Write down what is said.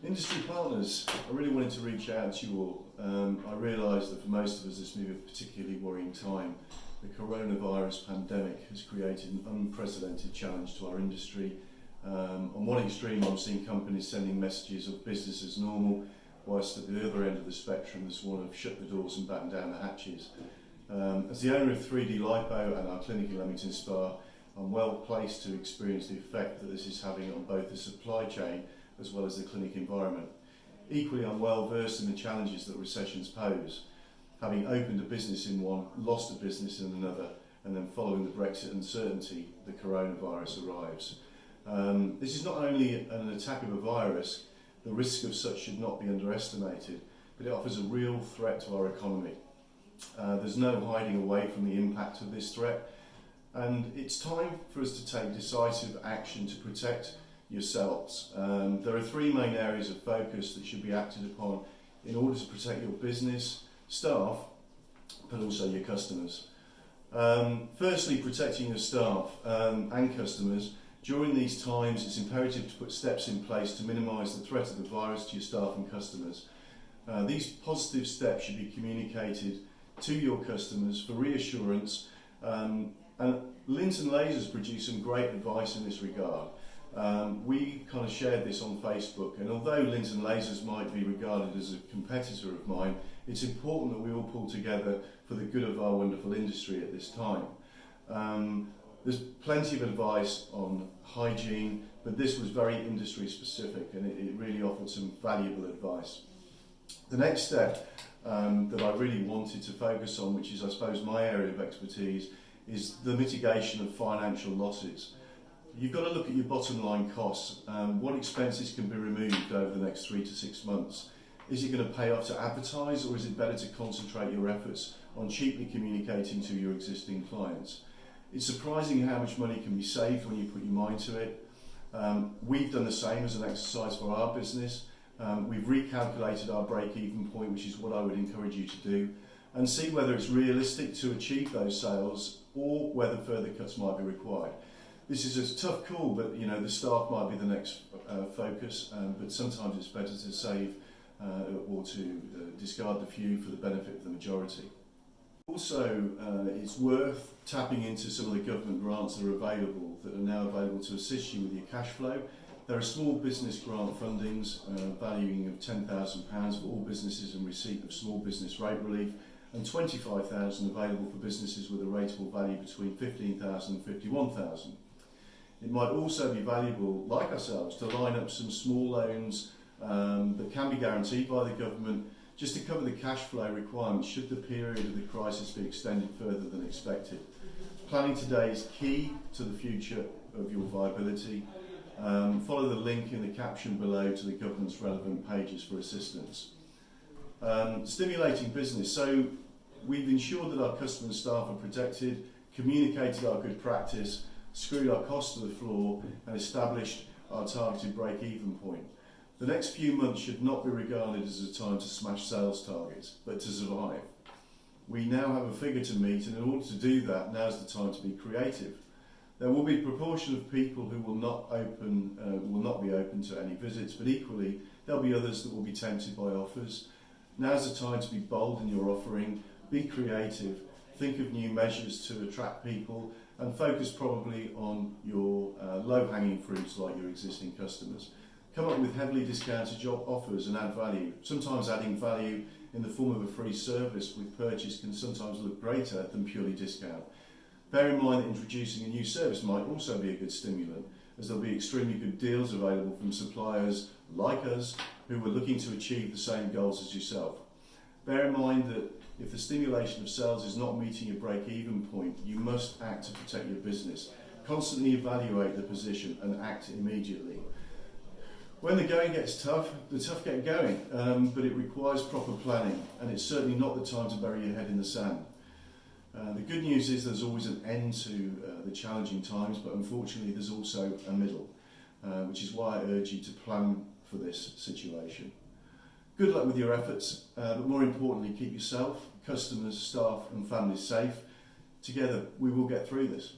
Industry partners, I really wanted to reach out to you all. I realise that for most of us this may be a particularly worrying time. The coronavirus pandemic has created an unprecedented challenge to our industry. On one extreme, I'm seeing companies sending messages of business as normal, whilst at the other end of the spectrum there's one of shut the doors and batten down the hatches. As the owner of 3D-lipo and our clinic in Leamington Spa, I'm well placed to experience the effect that this is having on both the supply chain as well as the clinic environment. Equally, I'm well versed in the challenges that recessions pose, having opened a business in one, lost a business in another, and then following the Brexit uncertainty, the coronavirus arrives. This is not only an attack of a virus, the risk of such should not be underestimated, but it offers a real threat to our economy. There's no hiding away from the impact of this threat, and it's time for us to take decisive action to protect yourselves. There are three main areas of focus that should be acted upon in order to protect your business, staff, but also your customers. Firstly, protecting your staff and customers. During these times, it's imperative to put steps in place to minimise the threat of the virus to your staff and customers. These positive steps should be communicated to your customers for reassurance, and Linton Lasers produce some great advice in this regard. We kind of shared this on Facebook, and although Linton Lasers might be regarded as a competitor of mine, it's important that we all pull together for the good of our wonderful industry at this time. There's plenty of advice on hygiene, but this was very industry specific, and it really offered some valuable advice. The next step that I really wanted to focus on, which is I suppose my area of expertise, is the mitigation of financial losses. You've got to look at your bottom line costs. What expenses can be removed over the next 3 to 6 months? Is it going to pay off to advertise, or is it better to concentrate your efforts on cheaply communicating to your existing clients? It's surprising how much money can be saved when you put your mind to it. We've done the same as an exercise for our business. We've recalculated our break-even point, which is what I would encourage you to do, and see whether it's realistic to achieve those sales or whether further cuts might be required. This is a tough call, but the staff might be the next focus, but sometimes it's better to save or to discard the few for the benefit of the majority. Also, it's worth tapping into some of the government grants that are now available to assist you with your cash flow. There are small business grant fundings valuing of £10,000 for all businesses in receipt of small business rate relief, and £25,000 available for businesses with a rateable value between £15,000 and £51,000. It might also be valuable, like ourselves, to line up some small loans that can be guaranteed by the government just to cover the cash flow requirements should the period of the crisis be extended further than expected. Planning today is key to the future of your viability. Follow the link in the caption below to the government's relevant pages for assistance. Stimulating business. So we've ensured that our customer and staff are protected, communicated our good practice, screwed our costs to the floor, and established our targeted break-even point. The next few months should not be regarded as a time to smash sales targets, but to survive. We now have a figure to meet, and in order to do that, now's the time to be creative. There will be a proportion of people who will not be open to any visits, but equally there'll be others that will be tempted by offers. Now's the time to be bold in your offering, be creative, think of new measures to attract people, and focus probably on your low-hanging fruits like your existing customers. Come up with heavily discounted job offers and add value. Sometimes adding value in the form of a free service with purchase can sometimes look greater than purely discount. Bear in mind that introducing a new service might also be a good stimulant, as there'll be extremely good deals available from suppliers like us who are looking to achieve the same goals as yourself. Bear in mind that if the stimulation of sales is not meeting your break-even point, you must act to protect your business. Constantly evaluate the position and act immediately. When the going gets tough, the tough get going, but it requires proper planning, and it's certainly not the time to bury your head in the sand. The good news is there's always an end to the challenging times, but unfortunately there's also a middle, which is why I urge you to plan for this situation. Good luck with your efforts, but more importantly, keep yourself, customers, staff and families safe. Together we will get through this.